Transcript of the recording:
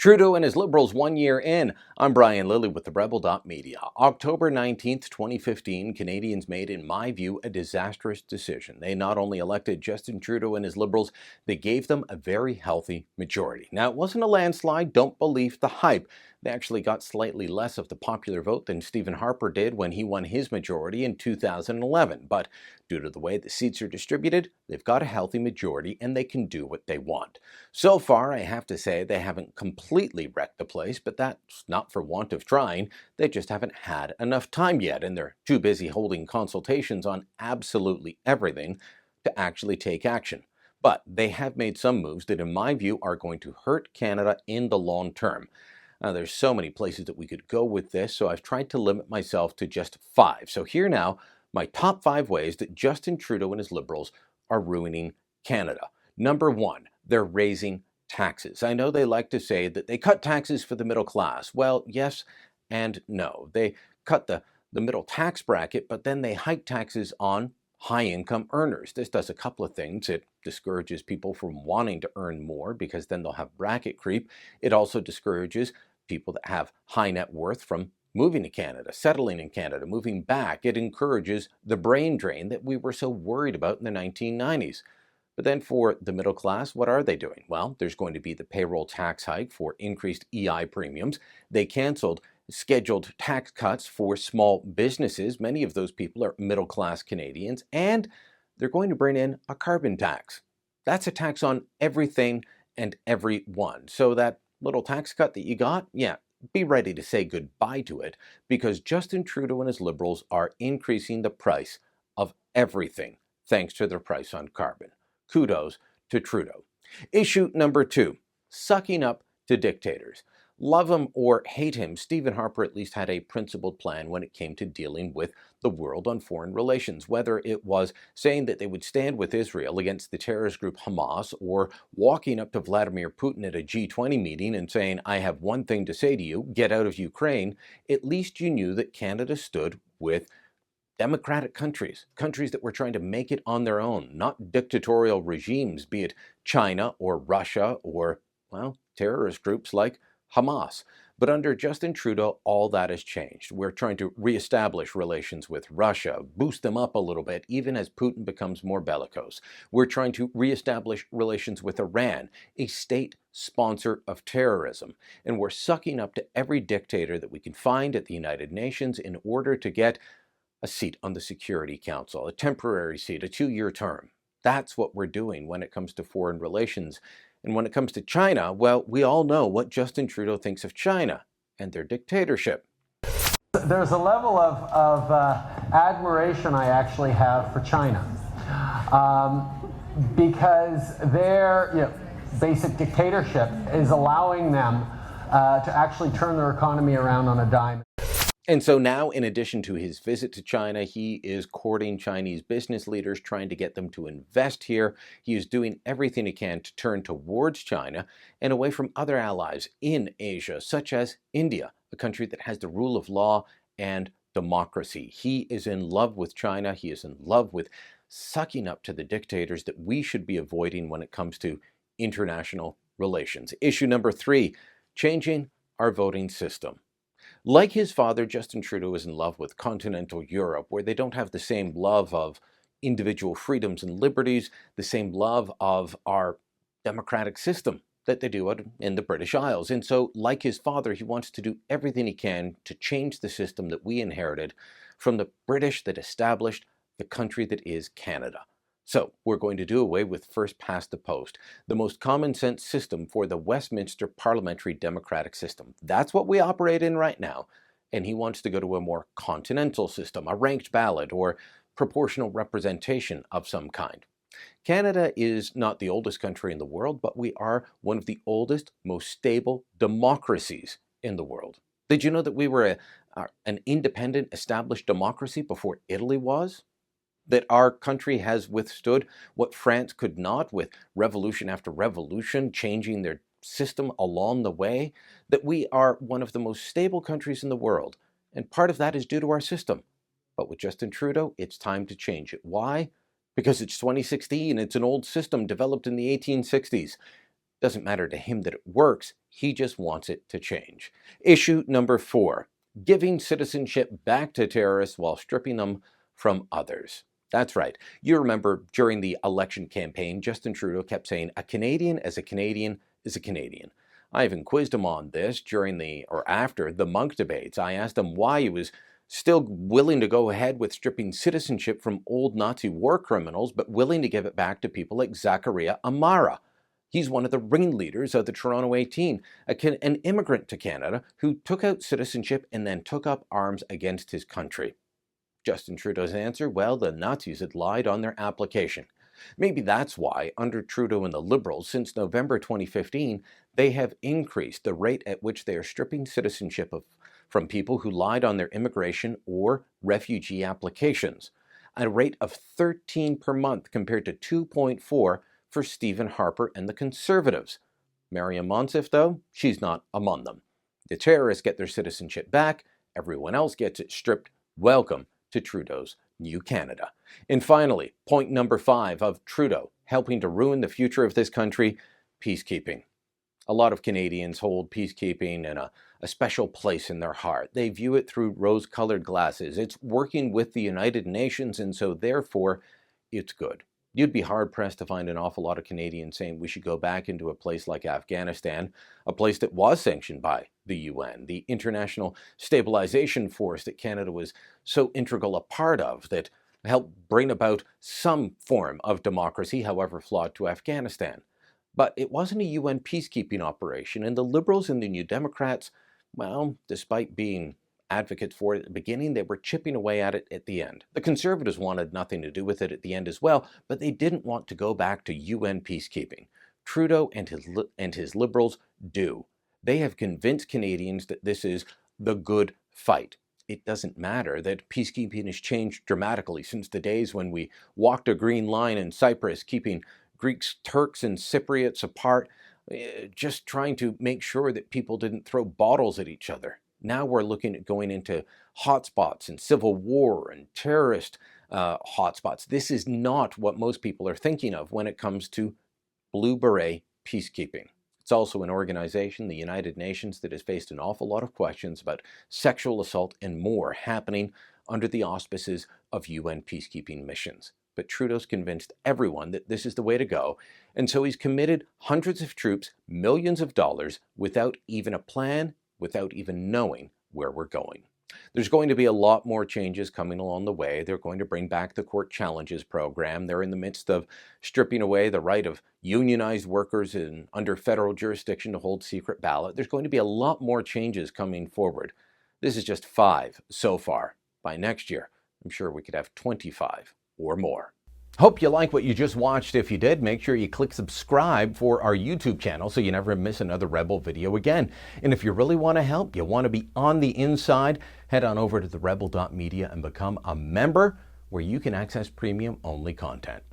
Trudeau and his Liberals 1 year in. I'm Brian Lilly with the Rebel.media. October 19th, 2015, Canadians made, in my view, a disastrous decision. They not only elected Justin Trudeau and his Liberals, they gave them a very healthy majority. Now, it wasn't a landslide, don't believe the hype. They actually got slightly less of the popular vote than Stephen Harper did when he won his majority in 2011. But due to the way the seats are distributed, they've got a healthy majority and they can do what they want. So far, I have to say they haven't completely wrecked the place, but that's not for want of trying. They just haven't had enough time yet, and they're too busy holding consultations on absolutely everything to actually take action. But they have made some moves that, in my view, are going to hurt Canada in the long term. Now, there's so many places that we could go with this, so I've tried to limit myself to just 5. So here now, my top 5 ways that Justin Trudeau and his Liberals are ruining Canada. Number 1, they're raising taxes. I know they like to say that they cut taxes for the middle class. Well, yes and no. They cut the middle tax bracket, but then they hike taxes on high-income earners. This does a couple of things. It discourages people from wanting to earn more because then they'll have bracket creep. It also discourages people that have high net worth from moving to Canada, settling in Canada, moving back. It encourages the brain drain that we were so worried about in the 1990s. But then for the middle class, what are they doing? Well, there's going to be the payroll tax hike for increased EI premiums. They canceled scheduled tax cuts for small businesses. Many of those people are middle class Canadians, and they're going to bring in a carbon tax. That's a tax on everything and everyone. So that little tax cut that you got, yeah, be ready to say goodbye to it, because Justin Trudeau and his Liberals are increasing the price of everything thanks to their price on carbon. Kudos to Trudeau. Issue number 2, sucking up to dictators. Love him or hate him, Stephen Harper at least had a principled plan when it came to dealing with the world on foreign relations, whether it was saying that they would stand with Israel against the terrorist group Hamas, or walking up to Vladimir Putin at a G20 meeting and saying, I have one thing to say to you, get out of Ukraine. At least you knew that Canada stood with democratic countries, countries that were trying to make it on their own, not dictatorial regimes, be it China or Russia or, well, terrorist groups like Hamas. But under Justin Trudeau, all that has changed. We're trying to reestablish relations with Russia, boost them up a little bit, even as Putin becomes more bellicose. We're trying to reestablish relations with Iran, a state sponsor of terrorism. And we're sucking up to every dictator that we can find at the United Nations in order to get a seat on the Security Council, a temporary seat, a 2-year term. That's what we're doing when it comes to foreign relations. And when it comes to China, well, we all know what Justin Trudeau thinks of China and their dictatorship. There's a level of admiration I actually have for China, because their basic dictatorship is allowing them to actually turn their economy around on a dime. And so now, in addition to his visit to China, he is courting Chinese business leaders, trying to get them to invest here. He is doing everything he can to turn towards China and away from other allies in Asia, such as India, a country that has the rule of law and democracy. He is in love with China. He is in love with sucking up to the dictators that we should be avoiding when it comes to international relations. Issue number 3, changing our voting system. Like his father, Justin Trudeau is in love with continental Europe, where they don't have the same love of individual freedoms and liberties, the same love of our democratic system that they do in the British Isles. And so, like his father, he wants to do everything he can to change the system that we inherited from the British that established the country that is Canada. So we're going to do away with first past the post, the most common sense system for the Westminster parliamentary democratic system. That's what we operate in right now. And he wants to go to a more continental system, a ranked ballot or proportional representation of some kind. Canada is not the oldest country in the world, but we are one of the oldest, most stable democracies in the world. Did you know that we were an independent, established democracy before Italy was? That our country has withstood what France could not, with revolution after revolution, changing their system along the way, that we are one of the most stable countries in the world. And part of that is due to our system. But with Justin Trudeau, it's time to change it. Why? Because it's 2016. It's an old system developed in the 1860s. Doesn't matter to him that it works. He just wants it to change. Issue number 4, giving citizenship back to terrorists while stripping them from others. That's right. You remember during the election campaign, Justin Trudeau kept saying, a Canadian is a Canadian is a Canadian. I even quizzed him on this after the Monk debates. I asked him why he was still willing to go ahead with stripping citizenship from old Nazi war criminals, but willing to give it back to people like Zachariah Amara. He's one of the ringleaders of the Toronto 18, an immigrant to Canada who took out citizenship and then took up arms against his country. Justin Trudeau's answer, well, the Nazis had lied on their application. Maybe that's why, under Trudeau and the Liberals, since November 2015, they have increased the rate at which they are stripping citizenship from people who lied on their immigration or refugee applications, a rate of 13 per month compared to 2.4 for Stephen Harper and the Conservatives. Maryam Monsef, though, she's not among them. The terrorists get their citizenship back, everyone else gets it stripped. Welcome to Trudeau's New Canada. And finally, point number 5 of Trudeau helping to ruin the future of this country, peacekeeping. A lot of Canadians hold peacekeeping in a special place in their heart. They view it through rose-colored glasses. It's working with the United Nations, and so therefore, it's good. You'd be hard-pressed to find an awful lot of Canadians saying we should go back into a place like Afghanistan, a place that was sanctioned by the UN, the international stabilization force that Canada was so integral a part of, that helped bring about some form of democracy, however flawed, to Afghanistan. But it wasn't a UN peacekeeping operation, and the Liberals and the New Democrats, well, despite being advocates for it at the beginning, they were chipping away at it at the end. The Conservatives wanted nothing to do with it at the end as well, but they didn't want to go back to UN peacekeeping. Trudeau and his Liberals do. They have convinced Canadians that this is the good fight. It doesn't matter that peacekeeping has changed dramatically since the days when we walked a green line in Cyprus, keeping Greeks, Turks, and Cypriots apart, just trying to make sure that people didn't throw bottles at each other. Now we're looking at going into hotspots and civil war and terrorist hotspots. This is not what most people are thinking of when it comes to Blue Beret peacekeeping. It's also an organization, the United Nations, that has faced an awful lot of questions about sexual assault and more happening under the auspices of UN peacekeeping missions. But Trudeau's convinced everyone that this is the way to go, and so he's committed hundreds of troops, millions of dollars, without even a plan, without even knowing where we're going. There's going to be a lot more changes coming along the way. They're going to bring back the court challenges program. They're in the midst of stripping away the right of unionized workers under federal jurisdiction to hold secret ballot. There's going to be a lot more changes coming forward. This is just 5 so far. By next year, I'm sure we could have 25 or more. Hope you like what you just watched. If you did, make sure you click subscribe for our YouTube channel so you never miss another Rebel video again. And if you really want to help, you want to be on the inside, head on over to therebel.media and become a member where you can access premium-only content.